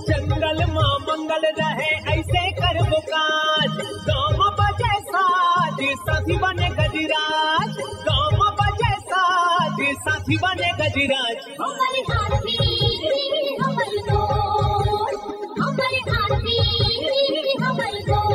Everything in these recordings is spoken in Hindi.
जंगल मां मंगल रहे ऐसे कर बुकाज, गाँव बजे साज साथी बने गजराज, गाँव बजे साज साथी बने गजराज। हमारे हाथी हमारे दोस्त, हमारे हाथी हमारे दोस्त।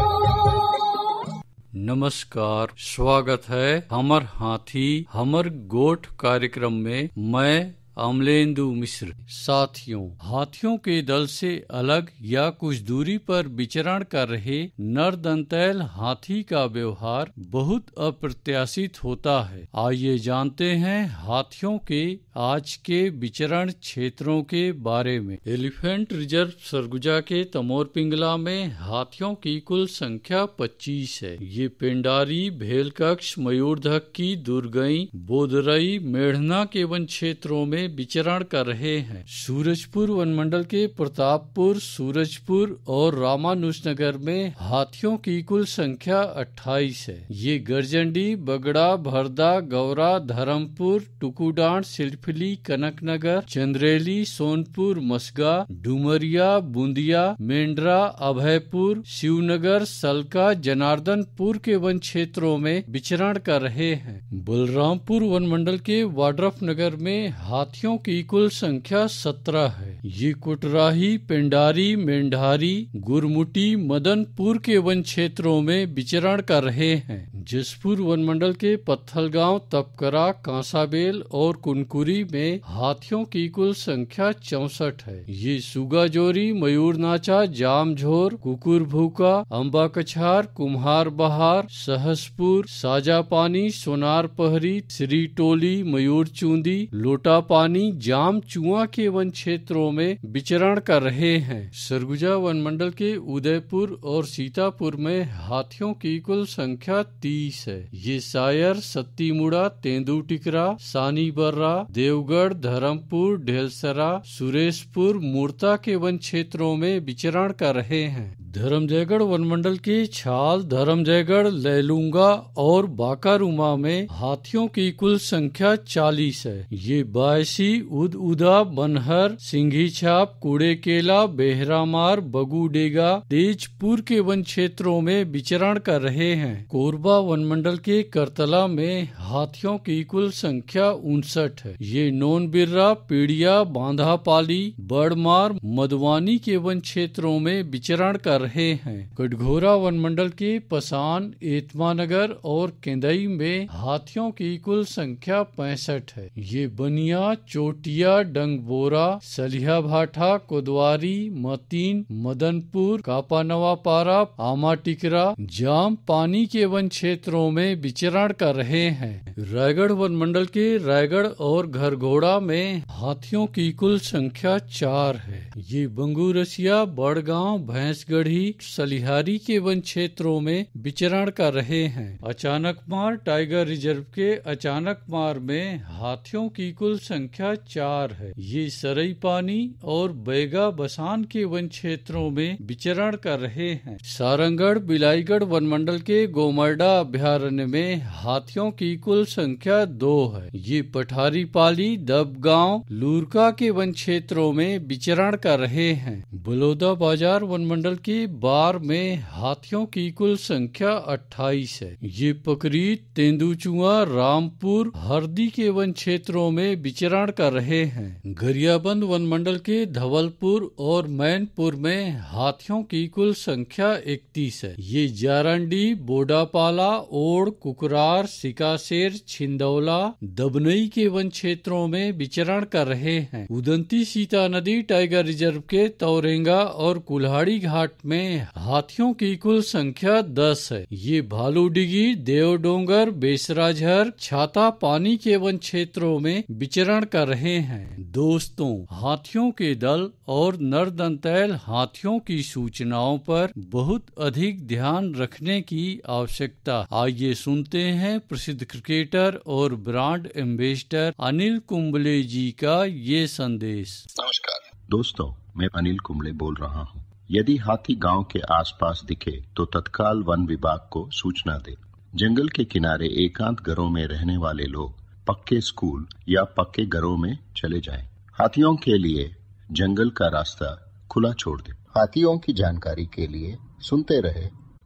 नमस्कार, स्वागत है हमर हाथी हमर गोठ कार्यक्रम में। मैं अमलेंदु मिश्र। साथियों, हाथियों के दल से अलग या कुछ दूरी पर विचरण कर रहे नर दंतैल हाथी का व्यवहार बहुत अप्रत्याशित होता है। आइए जानते हैं हाथियों के आज के विचरण क्षेत्रों के बारे में। एलिफेंट रिजर्व सरगुजा के तमोर पिंगला में हाथियों की कुल संख्या 25 है। ये पेंडारी, भेलकक्ष, मयूरधक्की, दुर्गई, बोदरई, मेढ़ना के वन क्षेत्रों में विचरण कर रहे हैं। सूरजपुर वनमंडल के प्रतापपुर, सूरजपुर और रामानुजनगर में हाथियों की कुल संख्या 28 है। ये गर्जंडी, बगड़ा, भरदा, गौरा, धर्मपुर, टुकुडांड, सिलफिली, कनकनगर, चंद्रेली, सोनपुर, मसगा, डुमरिया, बूंदिया, मेंढरा, अभयपुर, शिवनगर, सलका, जनार्दनपुर के वन क्षेत्रों में विचरण कर रहे हैं। बलरामपुर वनमंडल के वाड्रफ नगर में हाथियों की कुल संख्या 17 है। ये कुटराही, पेंडारी, मेंढारी, गुरमुटी, मदनपुर के वन क्षेत्रों में विचरण कर रहे हैं। जसपुर वनमंडल के पत्थलगांव, तपकरा, कांसाबेल और कुनकुरी में हाथियों की कुल संख्या 64 है। ये सुगाजोरी, मयूरनाचा, जामझोर, कुकुरभूका, अम्बा कछार, कुम्हार बहार, सहसपुर, साजापानी, सोनार पहरी, श्रीटोली, मयूरचूंदी, लोटापानी, जाम चुआ के वन क्षेत्रों में विचरण कर रहे हैं। सरगुजा वनमंडल के उदयपुर और सीतापुर में हाथियों की कुल संख्या 30 है। ये सायर, सत्तीमुड़ा, तेंदुटिकरा, सानी बर्रा, देवगढ़, धर्मपुर, ढेलसरा, सुरेशपुर, मूर्ता के वन क्षेत्रों में विचरण कर रहे हैं। धर्मजयगढ़ वनमंडल के छाल, धर्मजयगढ़, लैलूंगा और बाकारूमा में हाथियों की कुल संख्या 40 है। ये बायसी, उदा, बनहर, सिंघी छाप, कुड़ेकेला, बेहरामार, बगुडेगा, तेजपुर के वन क्षेत्रों में विचरण कर रहे हैं। कोरबा वनमंडल के करतला में हाथियों की कुल संख्या 59 है। ये नोनबिर्रा, पीड़िया, बांधापाली, बड़मार, मधुवानी के वन क्षेत्रों में विचरण कर रहे हैं। कटघोरा वनमंडल के पसान, एतमानगर और केंदई में हाथियों की कुल संख्या 65 है। ये बनिया, चोटिया, डंगबोरा, सलिया भाठा, कोदवारी, मतीन, मदनपुर, कापानवापारा, आमाटिकरा, जाम पानी के वन क्षेत्रों में विचरण कर रहे हैं। रायगढ़ वनमंडल के रायगढ़ और घरघोड़ा में हाथियों की कुल संख्या 4 है। ये बंगूरसिया, बड़गांव, भैंसगढ़ी, सलिहारी के वन क्षेत्रों में विचरण कर रहे हैं। अचानकमार टाइगर रिजर्व के अचानकमार में हाथियों की कुल संख्या 4 है। ये सरई पानी और बैगा बसान के वन क्षेत्रों में विचरण कर रहे हैं। सारंगढ़, बिलाईगढ़ वनमंडल के गोमरडा अभ्यारण्य में हाथियों की कुल संख्या 2 है। ये पठारी पाली, दबगांव, लूरका के वन क्षेत्रों में विचरण कर रहे हैं। बलौदा बाजार वनमंडल के बार में हाथियों की कुल संख्या 28 है। ये पकरीत, तेंदुचुआ, रामपुर, हरदी के वन क्षेत्रों में विचरण कर रहे हैं। गरियाबंद वनमंडल के धवलपुर और मैनपुर में हाथियों की कुल संख्या 31 है। ये जारंडी, बोडापाला, ओड़, कुकरार, सिकासेर, छिंदौला, दबनई के वन क्षेत्रों में विचरण कर रहे हैं। उदंती सीता नदी टाइगर रिजर्व के तौरेंगा और कुल्हाड़ी घाट में हाथियों की कुल संख्या 10 है। ये भालूडिगी, देवडोंगर, बेसराझर, छाता पानी के वन क्षेत्रों में विचरण कर रहे हैं। दोस्तों, हाथियों के दल और नरदंतैल हाथियों की सूचनाओं पर बहुत अधिक ध्यान रखने की आवश्यकता। आइए सुनते हैं प्रसिद्ध क्रिकेटर और ब्रांड एम्बेसडर अनिल कुंबले जी का ये संदेश। नमस्कार दोस्तों, मैं अनिल कुंबले बोल रहा हूँ। यदि हाथी गांव के आसपास दिखे तो तत्काल वन विभाग को सूचना दे। जंगल के किनारे एकांत घरों में रहने वाले लोग पक्के स्कूल या पक्के घरों में चले जाएं। हाथियों के लिए जंगल का रास्ता खुला छोड़ दे। हाथियों की जानकारी के लिए सुनते रहे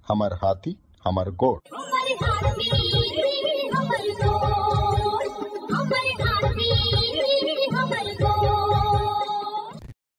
हमर हाथी हमर गोठ। हमर हाथी